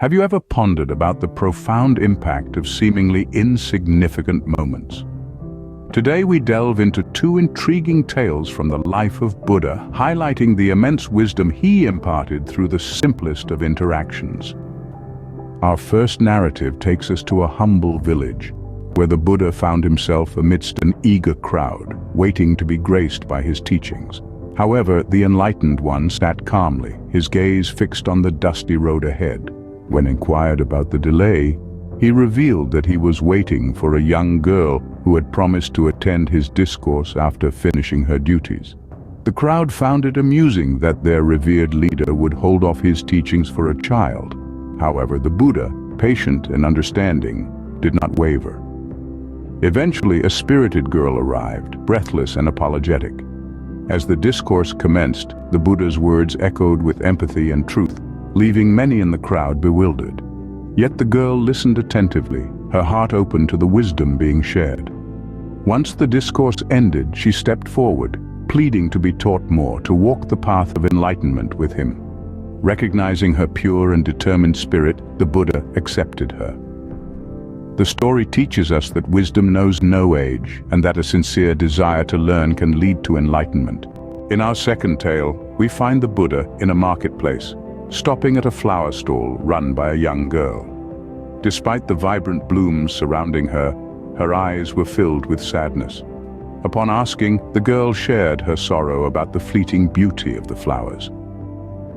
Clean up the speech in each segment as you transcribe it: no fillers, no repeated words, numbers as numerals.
Have you ever pondered about the profound impact of seemingly insignificant moments? Today we delve into two intriguing tales from the life of Buddha, highlighting the immense wisdom he imparted through the simplest of interactions. Our first narrative takes us to a humble village, where the Buddha found himself amidst an eager crowd, waiting to be graced by his teachings. However, the enlightened one sat calmly, his gaze fixed on the dusty road ahead. When inquired about the delay, he revealed that he was waiting for a young girl who had promised to attend his discourse after finishing her duties. The crowd found it amusing that their revered leader would hold off his teachings for a child. However, the Buddha, patient and understanding, did not waver. Eventually, a spirited girl arrived, breathless and apologetic. As the discourse commenced, the Buddha's words echoed with empathy and truth, leaving many in the crowd bewildered. Yet the girl listened attentively, her heart open to the wisdom being shared. Once the discourse ended, she stepped forward, pleading to be taught more, to walk the path of enlightenment with him. Recognizing her pure and determined spirit, the Buddha accepted her. The story teaches us that wisdom knows no age, and that a sincere desire to learn can lead to enlightenment. In our second tale, we find the Buddha in a marketplace, stopping at a flower stall run by a young girl. Despite the vibrant blooms surrounding her, her eyes were filled with sadness. Upon asking, the girl shared her sorrow about the fleeting beauty of the flowers.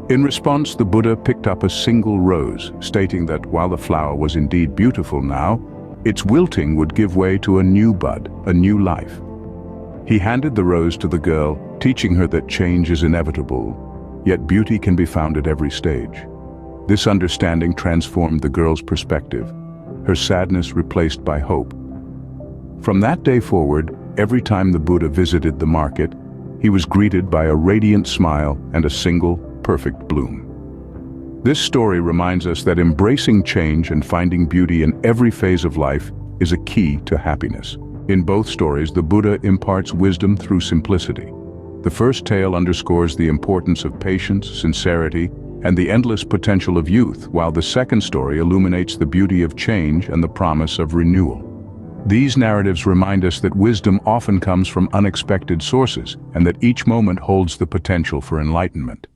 In response, the Buddha picked up a single rose, stating that while the flower was indeed beautiful now, its wilting would give way to a new bud, a new life. He handed the rose to the girl, teaching her that change is inevitable, yet beauty can be found at every stage. This understanding transformed the girl's perspective, her sadness replaced by hope. From that day forward, every time the Buddha visited the market, he was greeted by a radiant smile and a single, perfect bloom. This story reminds us that embracing change and finding beauty in every phase of life is a key to happiness. In both stories, the Buddha imparts wisdom through simplicity. The first tale underscores the importance of patience, sincerity, and the endless potential of youth, while the second story illuminates the beauty of change and the promise of renewal. These narratives remind us that wisdom often comes from unexpected sources, and that each moment holds the potential for enlightenment.